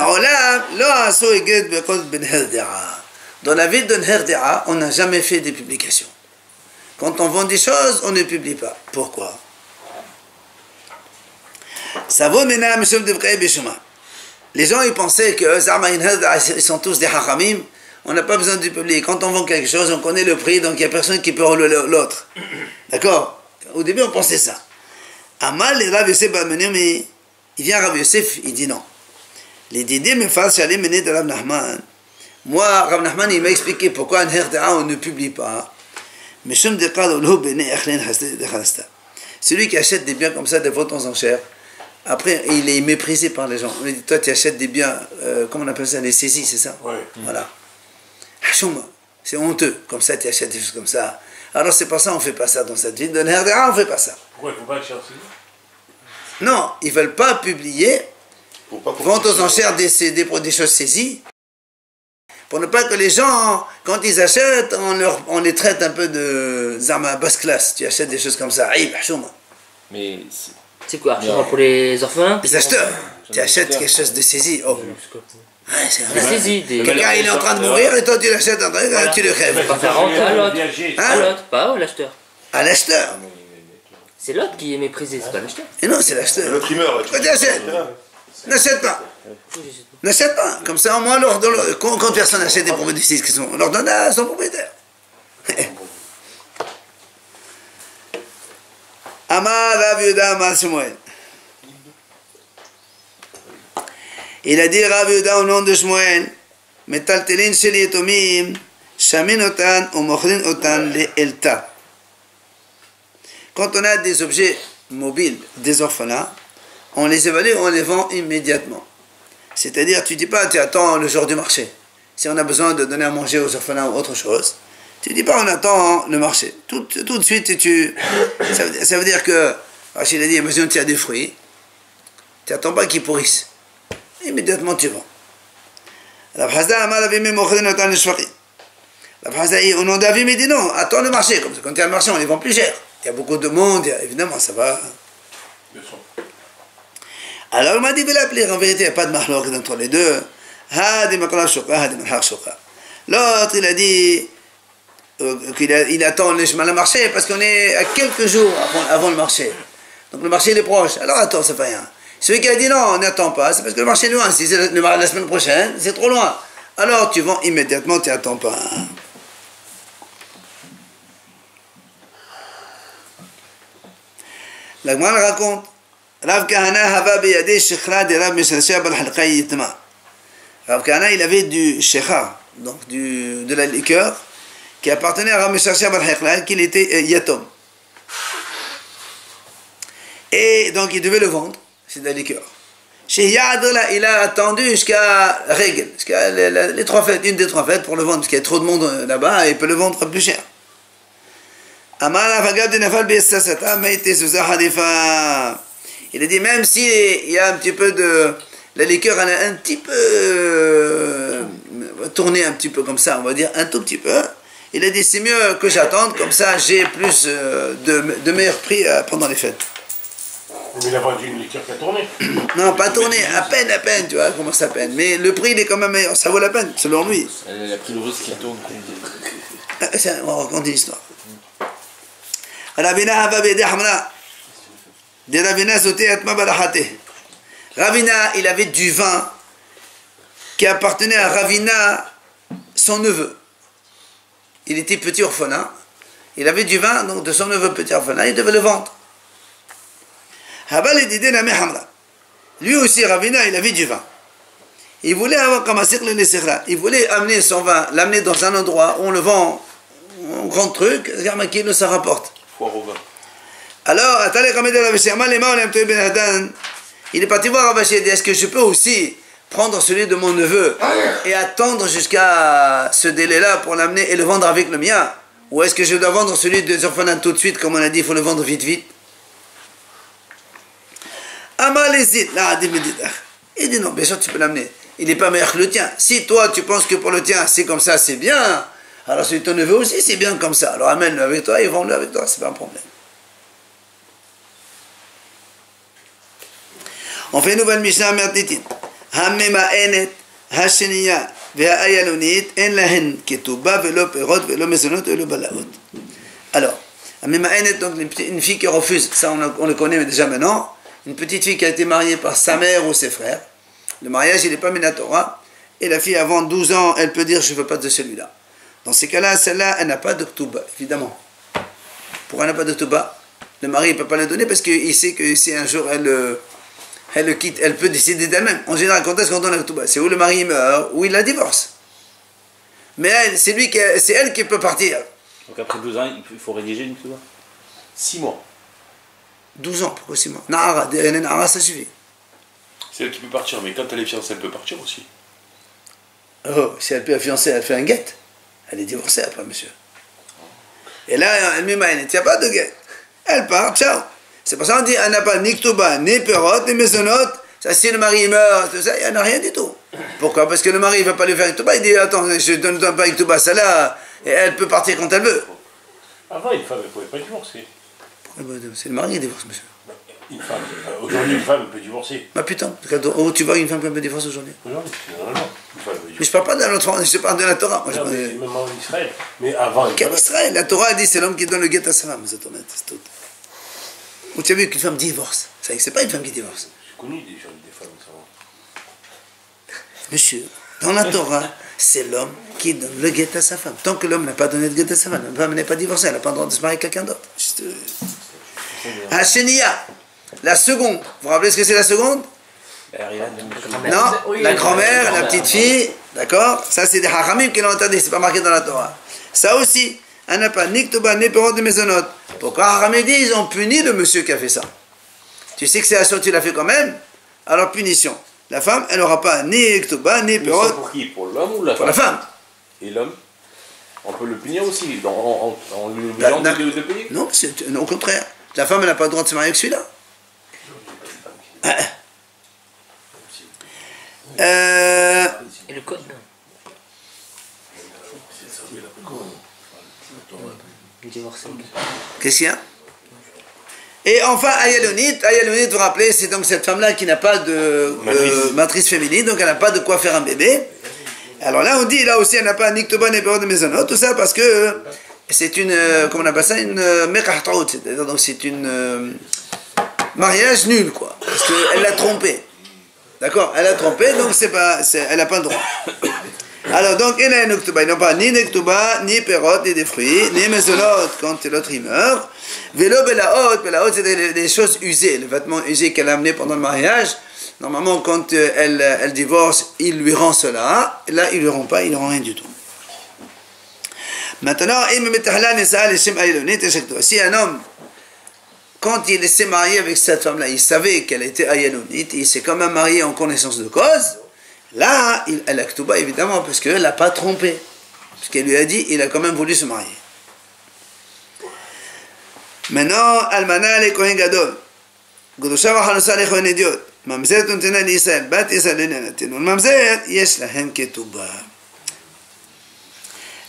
dans la ville de Nherdera, on n'a jamais fait des publications. Quand on vend des choses, on ne publie pas. Pourquoi? Ça vaut maintenant monsieur de vrai Bishuma. Les gens ils pensaient que ils sont tous des hachamim, on n'a pas besoin de publier. Quand on vend quelque chose, on connaît le prix, donc il n'y a personne qui peut relever l'autre. D'accord? Au début, on pensait ça. Amal, et Rav Yosef, il vient Rav Yosef, il dit non. Les Dédés me fassent j'allais mener de Rav Nachman. Moi, Rav Nachman, il m'a expliqué pourquoi un Herdera, on ne publie pas. C'est Celui qui achète des biens comme ça, des ventes aux enchères, après, il est méprisé par les gens. On lui dit, toi, tu achètes des biens, comment on appelle ça, les saisies, c'est ça? Ouais. Voilà. Hachouma, c'est honteux. Comme ça, tu achètes des choses comme ça. Alors, c'est pas ça, on fait pas ça dans cette ville de Nerdera, on fait pas ça. Pourquoi il ne faut pas chercher? Non, ils veulent pas publier vente aux enchères des choses saisies. Pour ne pas que les gens, quand ils achètent, on les traite un peu de zama basse classe. Tu achètes des choses comme ça. Aïe, hachouma. Mais C'est quoi? Pour les orphelins? Les acheteurs, tu achètes quelque chose de saisi. Oh. Ouais, c'est Les vrai. saisies, des... Quelqu'un il est en train de mourir et toi tu l'achètes un truc, tu le crèves. Pas faire rentrer à l'autre. Hein? À l'autre, pas à l'acheteur. À l'acheteur. C'est l'autre qui est méprisé, c'est pas l'acheteur. Et non, c'est l'acheteur. Le primeur, là. Toi tu achètes. N'achète pas. N'achète pas. Comme ça, au moins, quand personne achète des produits qui sont, on leur donne à son propriétaire. Amar Rav Yehuda Amar Shmuel. Il a dit Rav Yehuda au nom de Shmuel, Metaltelin shel yetomim, shamin otan ou mochlin otan le elta. Quand on a des objets mobiles, des orphelins, on les évalue, on les vend immédiatement. C'est-à-dire, tu dis pas, tu attends le jour du marché. Si on a besoin de donner à manger aux orphelins ou autre chose, tu dis pas, on attend le marché. Tout de suite, ça veut dire que, Rachid a dit, imagine, tu as des fruits, tu n'attends pas qu'ils pourrissent. Immédiatement, tu vends. La Bhazda Amar Avimé Mochlin Otan le Shfaqi. La Bhazda, au nom d'Avim, il dit non, attends le marché. Comme ça, quand tu as le marché, on les vend plus cher. Il y a beaucoup de monde, évidemment, ça va. Alors il m'a dit de l'appeler, en vérité, il n'y a pas de mahlok entre les deux. L'autre, il a dit qu'il attend le marché parce qu'on est à quelques jours avant le marché. Donc le marché il est proche. Alors attends, ça fait rien. Celui qui a dit non, on n'attend pas, c'est parce que le marché est loin. Si c'est la semaine prochaine, c'est trop loin. Alors tu vends immédiatement, tu n'attends pas. La Gemara raconte. Rav Kahana hava beyadeh shechra de Rav Meshachia bar Halkai Yitma. Rav Kahana, il avait du shechra, donc de la liqueur, qui appartenait à Rav Meshachia bar Halkai, qu'il était yatom. Et donc il devait le vendre, c'est de la liqueur. Chez Yadla, il a attendu jusqu'à Règle, jusqu'à les 3 fêtes, une des 3 fêtes pour le vendre, parce qu'il y a trop de monde là-bas et il peut le vendre plus cher. Amar Avagab de Nafal Bessasata, Meite Souza Hadifa. Il a dit, même s'il y a un petit peu de... La liqueur, elle a un petit peu... tourné un petit peu comme ça, on va dire, un tout petit peu. Il a dit, c'est mieux que j'attende, comme ça j'ai plus de meilleurs prix pendant les fêtes. Mais il a vendu une liqueur qui a tourné. Non, pas tourné, à peine, tu vois, comment ça peine. Mais le prix, il est quand même meilleur, ça vaut la peine, selon lui. elle a pris le risque qui tourne. On va raconter l'histoire. Ravina Hava Bede Hamra. De Ravina Soté Atma Barahate. Ravina, il avait du vin qui appartenait à Ravina, son neveu. Il était petit orphelin. Il avait du vin donc de son neveu petit orphelin, il devait le vendre. Lui aussi, Ravina, il avait du vin. Il voulait avoir comme il voulait amener son vin, l'amener dans un endroit où on le vend, un grand truc, ça rapporte. Foire au vin. Alors, il est parti voir Ravashi, il dit, est-ce que je peux aussi prendre celui de mon neveu et attendre jusqu'à ce délai-là pour l'amener et le vendre avec le mien? Ou est-ce que je dois vendre celui des orphelins tout de suite, comme on a dit, il faut le vendre vite? Il dit non, bien sûr tu peux l'amener. Il n'est pas meilleur que le tien. Si toi tu penses que pour le tien c'est comme ça, c'est bien, alors celui de ton neveu aussi c'est bien comme ça. Alors amène-le avec toi et vends-le avec toi, c'est pas un problème. On fait une nouvelle Mishnah Mertitit. Hammema enet, hasheniya, vea ayalonit, en lahen, ketuba, velo perot, velo mesonot, velo balaot. Alors, Hammema enet, donc une fille qui refuse, ça on le connaît déjà maintenant. Une petite fille qui a été mariée par sa mère ou ses frères. Le mariage, il n'est pas minatora. Et la fille, avant 12 ans, elle peut dire, je ne veux pas de celui-là. Dans ces cas-là, celle-là, elle n'a pas de ktuba, évidemment. Pourquoi elle n'a pas de ktuba? Le mari ne peut pas le donner parce qu'il sait que si un jour elle le quitte, elle peut décider d'elle-même. En général, quand est-ce qu'on donne la ktuba? C'est où le mari meurt, ou il la divorce. Mais elle, c'est elle qui peut partir. Donc après 12 ans, il faut rédiger une ktuba? 6 mois. 12 ans, pourquoi 6 mois? Na'ara, ça suffit. C'est elle qui peut partir, mais quand elle est fiancée, elle peut partir aussi. Oh, si elle peut fiancer, elle fait un guet. Elle est divorcée après, monsieur. Et là, elle me dit, il n'y a pas de guet. Elle part, ciao. C'est pour ça qu'on dit, elle n'a pas ni Ktuba, ni Perot, ni Maisonot. Ça, si le mari meurt, tout ça, il n'y en a rien du tout. Pourquoi? Parce que le mari ne va pas lui faire Ktuba. Il dit, attends, je ne donne pas Ktuba, celle-là. Et elle peut partir quand elle veut. Avant, une femme ne pouvait pas divorcer. C'est le mari qui divorce, monsieur. Une femme. Aujourd'hui, une femme peut divorcer. Bah putain, oh, tu vois une femme qui peut divorcer aujourd'hui? Aujourd'hui, non. Une femme peut divorcer. Mais je parle pas de notre, je parle de la Torah. Moi, Non, mais même en Israël. Mais avant, Quel Israël? La Torah dit c'est l'homme qui donne le guet à sa femme, c'est honnête, c'est tout. Ou tu as vu qu'une femme divorce? C'est pas une femme qui divorce. J'ai connu des gens, des femmes, ça va. Monsieur, dans la Torah, c'est l'homme qui donne le guet à sa femme. Tant que l'homme n'a pas donné de guet à sa femme, la femme n'est pas divorcée, elle n'a pas le droit de se marier avec quelqu'un d'autre. Hachenia, la seconde. Vous vous rappelez ce que c'est la seconde? Non, la grand-mère, la petite fille, d'accord? Ça, c'est des hachamim qui l'ont interdit, c'est pas marqué dans la Torah. Ça aussi, elle n'a pas ni Ktuba, ni Perot, ni Maisonot. Pourquoi hachamim dit ils ont puni le monsieur qui a fait ça? Tu sais que c'est assuré, tu l'as fait quand même, alors punition. La femme, elle n'aura pas ni Ktuba, ni Perot. Pour qui? Pour l'homme ou la femme? Pour la femme. Et l'homme? On peut le punir aussi, en lui obligeant de payer? Non, au contraire. La femme, elle n'a pas le droit de se marier avec celui-là. Et le code, non. Divorcé. Qu'est-ce qu'il y a? Et enfin, Ayalonite, vous vous rappelez, c'est donc cette femme-là qui n'a pas de matrice féminine, donc elle n'a pas de quoi faire un bébé. Alors là, on dit, là aussi, elle n'a pas ni Ktuba, ni Perot, ni Maisonot, tout ça parce que c'est une, comment on appelle ça, une mekahtaout, c'est-à-dire donc c'est une mariage nul, quoi, parce qu'elle l'a trompé. D'accord? Elle a trompé, donc elle n'a pas le droit. Alors donc, il n'a pas ni Ktuba, ni Perot, ni des fruits, ni Maisonot quand l'autre il meurt. Vélo Belaot, c'est des choses usées, le vêtement usé qu'elle a amené pendant le mariage. Normalement, quand elle divorce, il lui rend cela. Là, il ne lui rend pas, il ne rend rien du tout. Maintenant, si un homme, quand il s'est marié avec cette femme-là, il savait qu'elle était ayalonite, il s'est quand même marié en connaissance de cause, là, elle a Ktuba évidemment, parce qu'elle ne l'a pas trompé. Parce qu'elle lui a dit, il a quand même voulu se marier. Maintenant, Almana le Kohen Gadol. Godosha v'chalusa le Kohen Idiot. Mamzeret untena l'Israël. Bat Israël l'Nenatenu. Mamzeret, yesh lahem Ketubah.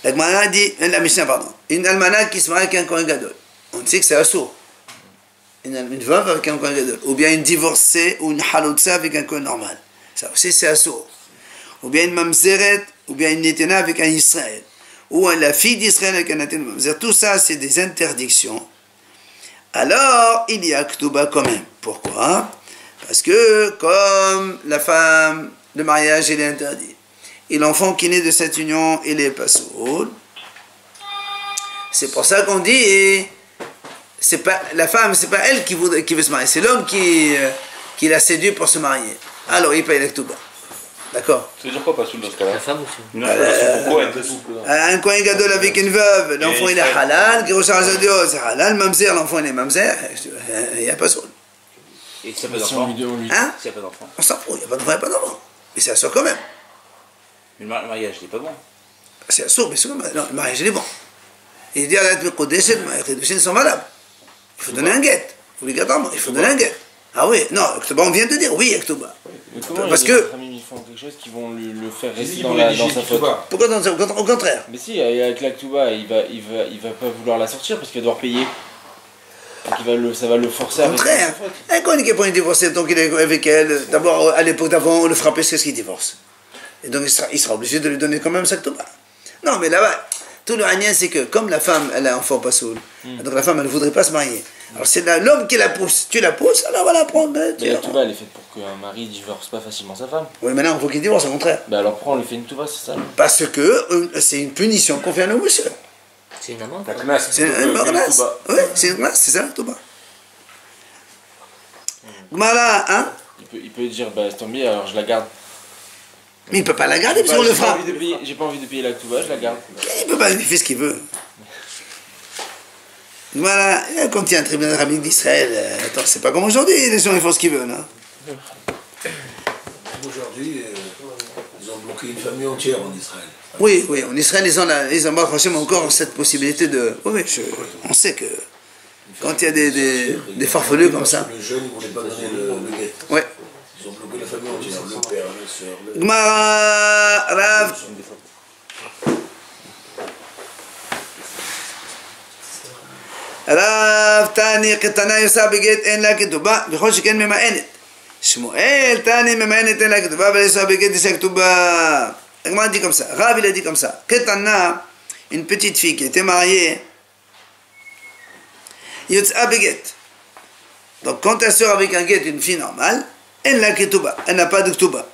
La Gemara dit, la Mishnah, pardon. Une Almana qui se marie avec un Kohen Gadol. On sait que c'est assourd. Une veuve avec un Kohen Gadol. Ou bien une divorcée ou une halutza avec un Kohen normal. Ça aussi, c'est assourd. Ou bien une Mamzeret, ou bien une Netena avec un Israël. Ou la fille d'Israël avec un Netena. Tout ça, c'est des interdictions. Alors, il y a Ktuba quand même. Pourquoi? Parce que, comme la femme, le mariage, il est interdit. Et l'enfant qui naît de cette union, il est pas sourd. C'est pour ça qu'on dit, c'est pas, la femme, c'est pas elle qui veut se marier, c'est l'homme qui l'a séduit pour se marier. Alors, il paye la Ktuba. D'accord? Ça veut dire quoi, pas sous dans ce cas-là? La femme aussi. Un Kohen Gadol avec une veuve, l'enfant il est halal, Girusha Zadio, c'est halal, Mamzer, l'enfant il est Mamzer, il n'y a pas sourd. Et s'il n'y a pas d'enfant? Hein? S'il n'y a pas d'enfant? On s'en fout, il n'y a pas d'enfant, il n'y a pas d'enfant. Mais c'est assourd quand même. Mais le mariage, il n'est pas bon. C'est assourd, mais c'est comme non, le mariage il est bon. Il dit à la Kodeshet, les Kodeshet sont valables. Il faut donner un guet. Il faut donner un guet. Ah oui, non, Ktuba, on vient de dire, oui, Ktuba. Parce que. Ils font quelque chose qui vont le faire rester dans sa faute. Pourquoi au contraire? Mais si, avec la Ktuba, il va pas vouloir la sortir parce qu'il va devoir payer. Donc ça va le forcer à rester dans sa faute. Un Kohen qui est pas divorcé, donc il est avec elle. D'abord, à l'époque d'avant, on le frappait, c'est ce qu'il divorce. Et donc il sera obligé de lui donner quand même sa Ktuba. Non, mais là-bas, tout le hanien, c'est que comme la femme, elle a un enfant pas saoul, donc la femme, elle ne voudrait pas se marier. Alors c'est l'homme qui la pousse. Tu la pousses, alors on va la prendre. Mais la Ktuba, elle est faite pour qu'un mari ne divorce pas facilement sa femme. Oui, maintenant, il faut qu'il divorce, au contraire. Bah alors prends, on lui fait une Ktuba, c'est ça? Parce que c'est une punition qu'on fait à nos monsieur. C'est une amende. C'est une menace. Oui, c'est une menace, c'est ça, Ktuba. Gmara, hein? Il peut dire, bah c'est tombé, alors je la garde. Mais il ne peut pas la garder parce qu'on le frappe. J'ai pas envie de payer la Ktuba, je la garde. Il peut pas, il fait ce qu'il veut. Voilà, quand il y a un tribunal rabbinique d'Israël, attends, c'est pas comme aujourd'hui, les gens ils font ce qu'ils veulent. Hein. Aujourd'hui, ils ont bloqué une famille entière en Israël. Oui, en Israël, ils ont franchement encore cette possibilité de... Oui, on sait que quand il y a des farfelus comme ça... Les jeunes, ils ne voulaient pas donner le guet. Ouais. Ils ont bloqué la famille entière, le père, la soeur... Gmara, Rav... רב תני קטנה יוסה בגט אין לה כתובה בכל שכן ממאנת שמואל תני ממאנת אין לה כתובה אבל יוסה בגט יש לה כתובה הגמרא dit comme ça Rav il a dit comme ça קטנה une petite fille qui était mariée יוצאה בגט donc quand elle sort avec un guet une fille normale אין לה כתובה elle n'a pas de כתובה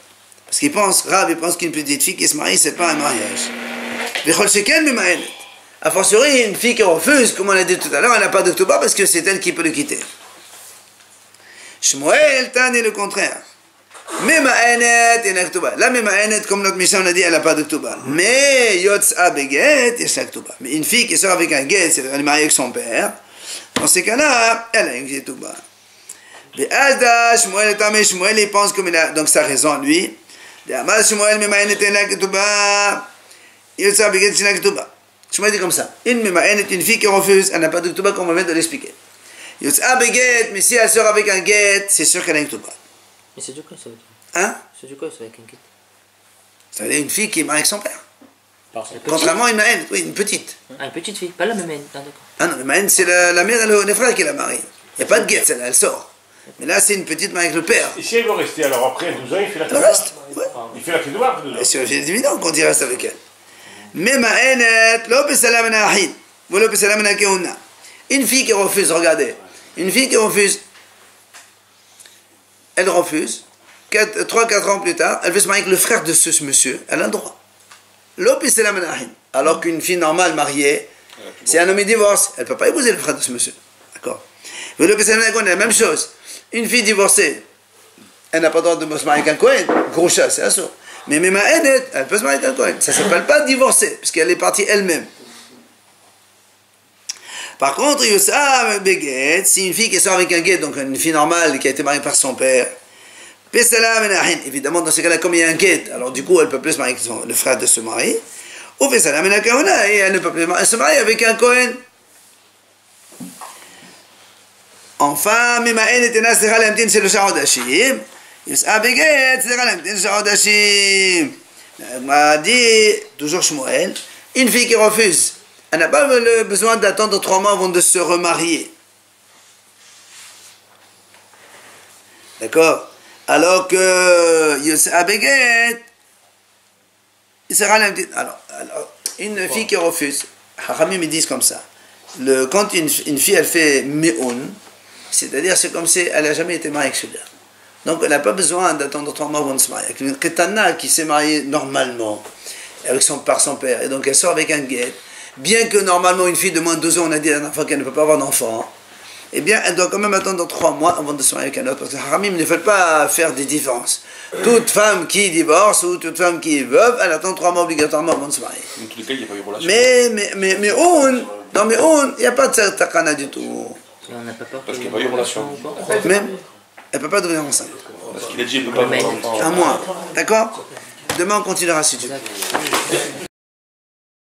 parce qu'il pense Rav il pense qu'une petite fille qui se marie c'est pas un mariage בכל שכן ממאנת A fortiori, une fille qui refuse, comme on l'a dit tout à l'heure, elle n'a pas de Ktuba parce que c'est elle qui peut le quitter. Shmuel, Tani, le contraire. Mema'enet, il y a la Ktuba. La Mema'enet, comme notre Mishnah on a dit, elle n'a pas de Ktuba. Mais Yotza Beget, il y a la Ktuba. Mais une fille qui sort avec un guet, c'est-à-dire elle est mariée avec son père, dans ces cas-là, elle a une Ktuba. Mais Asda, Shmuel, Tami, Shmuel, il pense comme il a, donc sa raison, lui. Amas Shmuel, Mema'enet, il y a la Ktuba. Yotza Beget, il y a la Ktuba. Je me dis comme ça. Une méma'en est une fille qui refuse, elle n'a pas de ktuba comme on vient de l'expliquer. Yotza beget, mais si elle sort avec un guet, c'est sûr qu'elle a une ktuba. Mais c'est du quoi ça? Hein? C'est du quoi ça avec un guet? Ça veut dire une fille qui est mariée avec son père. Contrairement à une ma'en, oui, une petite. Ah, une petite fille, pas la même d'accord. Ah non, la ma'en, c'est la mère et le frère qui la marient. Il n'y a pas de guet, celle-là, elle sort. Mais là, c'est une petite mariée avec le père. Et si elle veut rester, alors après 12 ans, il fait la Elle ktuba? reste. Ouais. Il fait la ktuba après 12 ans. C'est évident qu'on y reste avec elle. Mema'enet, lo besalam nahid, ou lo besalam nakehuna. Une fille qui refuse, regardez. Une fille qui refuse, elle refuse. 3-4 ans plus tard, elle veut se marier avec le frère de ce monsieur, elle a le droit. Lo besalam nahid. Alors qu'une fille normale mariée, si un homme est divorce, elle ne peut pas épouser le frère de ce monsieur. D'accord? Ou lo besalam nakehuna, la même chose. Une fille divorcée, elle n'a pas le droit de se marier avec un Kohen. Gros chat, c'est assaut. Mais Mema'enet, elle peut se marier avec un Kohen. Ça ne s'appelle pas divorcer, parce qu'elle est partie elle-même. Par contre, Yosaf Beget, si une fille qui sort avec un guet, donc une fille normale qui a été mariée par son père, évidemment, dans ce cas-là, comme il y a un guet, alors du coup, elle ne peut plus se marier avec le frère de ce mari, ou et elle ne peut plus se marier avec un Kohen. Enfin, Mema'enet, c'est le Sharodashim. Yos'a beget, c'est la même chose. M'a dit, toujours Shmuel, une fille qui refuse, elle n'a pas besoin d'attendre 3 mois avant de se remarier. D'accord? Alors que Yos'a beget, c'est la même chose. Alors, une fille qui refuse, Haramim me disent comme ça. Quand une fille elle fait me'un, c'est-à-dire c'est comme si elle n'a jamais été mariée avec celui-là. Donc elle n'a pas besoin d'attendre 3 mois avant de se marier. Avec une Ketana qui s'est mariée normalement par son père, et donc elle sort avec un guet, bien que normalement une fille de moins de 12 ans, on a dit la dernière fois qu'elle ne peut pas avoir d'enfant, eh bien elle doit quand même attendre 3 mois avant de se marier avec un autre, parce que Haramim ne fait pas faire des différences. Toute femme qui divorce ou toute femme qui est veuve, elle attend 3 mois obligatoirement avant de se marier. Dans tous les cas, il n'y a pas eu de relation. Mais il n'y a pas de takana du tout. On n'a pas peur Parce qu'il n'y a pas eu de relation. Même, elle ne peut pas devenir enceinte. Parce qu'il a dit, elle ne peut pas avoir d'enfant. Un mois. D'accord? Demain, on continuera si tu veux.